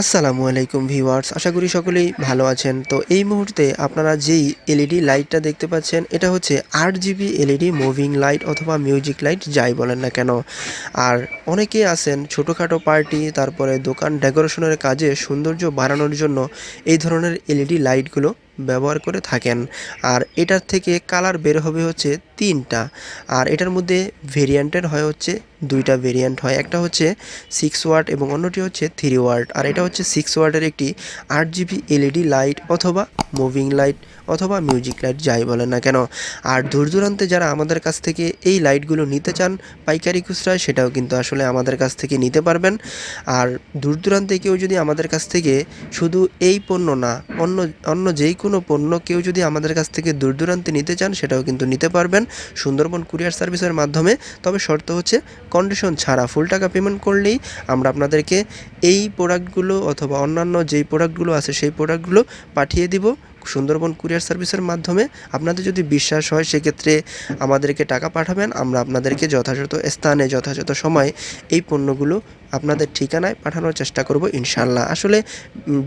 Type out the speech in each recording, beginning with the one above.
আসসালামু আলাইকুম ভিউয়ার্স, আশা করি সকলেই ভালো আছেন। তো এই মুহূর্তে আপনারা যেই এলইডি লাইটটা দেখতে পাচ্ছেন, এটা হচ্ছে 8GB এলইডি মুভিং লাইট অথবা মিউজিক লাইট যাই বলেন না কেন। আর অনেকেই আছেন ছোটোখাটো পার্টি, তারপরে দোকান ডেকোরেশনের কাজে সৌন্দর্য বাড়ানোর জন্য এই ধরনের এলইডি লাইটগুলো ব্যবহার করে থাকেন। আর এটার থেকে কালার বের হবে হচ্ছে 3টা। আর এটার মধ্যে ভেরিয়েন্টের হয় হচ্ছে 2টা ভেরিয়েন্ট হয়, একটা হচ্ছে 6 ওয়াট এবং অন্যটি হচ্ছে 3 ওয়াট। আর এটা হচ্ছে 6 ওয়াটের একটি 8GB এলইডি লাইট অথবা মুভিং লাইট অথবা মিউজিক লাইট যাই বলেন না কেন। আর দূর দূরান্তে যারা আমাদের কাছ থেকে এই লাইটগুলো নিতে চান পাইকারি খুচরায়, সেটাও কিন্তু আসলে আমাদের কাছ থেকে নিতে পারবেন। আর দূর দূরান্তে কেউ যদি আমাদের কাছ থেকে শুধু এই পণ্য না, অন্য অন্য যেই কোনো পণ্য কেউ যদি আমাদের কাছ থেকে দূর দূরান্তে নিতে চান, সেটাও কিন্তু নিতে পারবেন সুন্দরবন কুরিয়ার সার্ভিসের মাধ্যমে। তবে শর্ত হচ্ছে কন্ডিশন ছাড়া ফুল টাকা পেমেন্ট করলেই আমরা আপনাদেরকে এই প্রোডাক্টগুলো অথবা অন্যান্য যেই প্রোডাক্টগুলো আছে সেই প্রোডাক্টগুলো পাঠিয়ে দিব সুন্দরবন কুরিয়ার সার্ভিসের মাধ্যমে। আপনাদের যদি বিশ্বাস হয় সেক্ষেত্রে আমাদেরকে টাকা পাঠাবেন, আমরা আপনাদেরকে যথাযথ স্থানে যথাযথ সময়ে এই পণ্যগুলো আপনাদের ঠিকানায় পাঠানোর চেষ্টা করব ইনশাল্লাহ। আসলে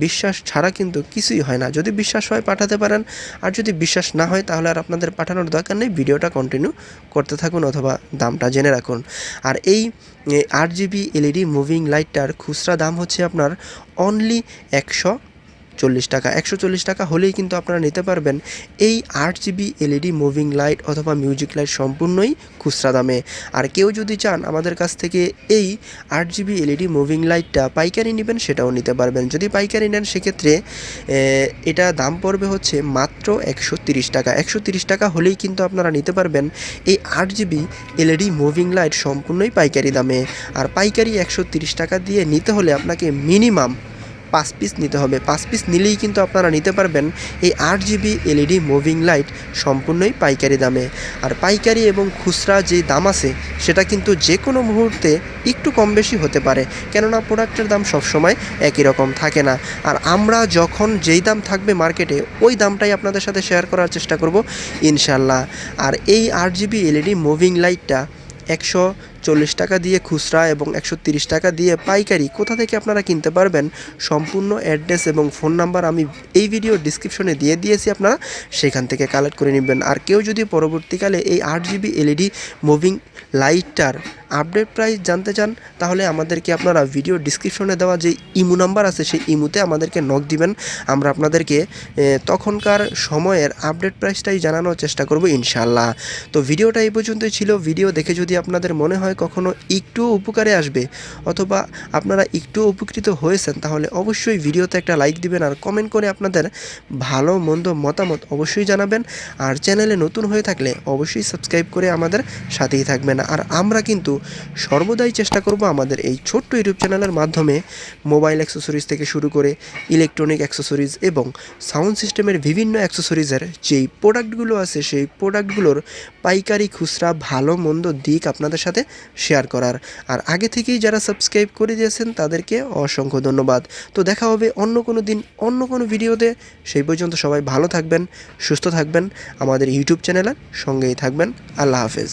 বিশ্বাস ছাড়া কিন্তু কিছুই হয় না। যদি বিশ্বাস হয় পাঠাতে পারেন, আর যদি বিশ্বাস না হয় তাহলে আর আপনাদের পাঠানোর দরকার নেই। ভিডিওটা কন্টিনিউ করতে থাকুন অথবা দামটা জেনে রাখুন। আর এই 8GB এলইডি মুভিং লাইটটার খুচরা দাম হচ্ছে আপনার অনলি 140 টাকা। 140 টাকা হলেই কিন্তু আপনারা নিতে পারবেন এই 8GB এলইডি মুভিং লাইট অথবা মিউজিক লাইট সম্পূর্ণই খুচরা দামে। আর কেউ যদি চান আমাদের কাছ থেকে এই 8GB এলইডি মুভিং লাইটটা পাইকারি নেবেন, সেটাও নিতে পারবেন। যদি পাইকারি নেন সেক্ষেত্রে এটা দাম পড়বে হচ্ছে মাত্র 130 টাকা। 130 টাকা হলেই কিন্তু আপনারা নিতে পারবেন এই 8GB এলইডি মুভিং লাইট সম্পূর্ণই পাইকারি দামে। আর পাইকারি 130 টাকা দিয়ে নিতে হলে আপনাকে মিনিমাম 5 পিস নিতে হবে। 5 পিস নিলেই কিন্তু আপনারা নিতে পারবেন এই 8GB এলইডি মুভিং লাইট সম্পূর্ণই পাইকারি দামে। আর পাইকারি এবং খুচরা যে দাম আছে সেটা কিন্তু যে কোনো মুহূর্তে একটু কম বেশি হতে পারে, কেননা প্রোডাক্টের দাম সবসময় একই রকম থাকে না। আর আমরা যখন যেই দাম থাকবে মার্কেটে ওই দামটাই আপনাদের সাথে শেয়ার করার চেষ্টা করব ইনশাল্লাহ। আর এই 8GB এলইডি মুভিং লাইটটা 140 টাকা দিয়ে খুচরা এবং 130 টাকা দিয়ে পাইকারি কোথা থেকে আপনারা কিনতে পারবেন সম্পূর্ণ অ্যাড্রেস এবং ফোন নাম্বার আমি এই ভিডিও ডিসক্রিপশনে দিয়ে দিয়েছি, আপনারা সেখান থেকে কালেক্ট করে নেবেন। আর কেউ যদি পরবর্তীকালে এই 8GB এলইডি মুভিং লাইটটার আপডেট প্রাইস জানতে চান, তাহলে আমাদেরকে আপনারা ভিডিও ডিসক্রিপশনে দেওয়া যে ইমো নাম্বার আছে সেই ইমোতে আমাদেরকে নক দিবেন। আমরা আপনাদেরকে তখনকার সময়ের আপডেট প্রাইসটাই জানানোর চেষ্টা করব ইনশাল্লাহ। তো ভিডিওটা এই পর্যন্তই ছিল। ভিডিও দেখে যদি আপনাদের মনে হয় কখনো একটু উপকারে আসবে অথবা আপনারা একটু উপকৃত হয়েছেন, তাহলে অবশ্যই ভিডিওতে একটা লাইক দিবেন আর কমেন্ট করে আপনাদের ভালো মন্দ মতামত অবশ্যই জানাবেন। আর চ্যানেলে নতুন হয়ে থাকলে অবশ্যই সাবস্ক্রাইব করে আমাদের সাথেই থাকবেন। আর আমরা কিন্তু সর্বদাই চেষ্টা করব আমাদের এই ছোট্ট ইউটিউব চ্যানেলের মাধ্যমে মোবাইল অ্যাক্সেসরিজ থেকে শুরু করে ইলেকট্রনিক অ্যাক্সেসরিজ এবং সাউন্ড সিস্টেমের বিভিন্ন অ্যাক্সেসরিজের যেই প্রোডাক্টগুলো আছে সেই প্রোডাক্টগুলোর পাইকারি খুচরা ভালো মন্দ দিক আপনাদের সাথে শেয়ার করার। আর আগে থেকেই যারা সাবস্ক্রাইব করে দিয়েছেন তাদেরকে অসংখ্য ধন্যবাদ। তো দেখা হবে অন্য কোনো দিন অন্য কোনো ভিডিওতে। সেই পর্যন্ত সবাই ভালো থাকবেন, সুস্থ থাকবেন, আমাদের ইউটিউব চ্যানেলের সঙ্গেই থাকবেন। আল্লাহ হাফেজ।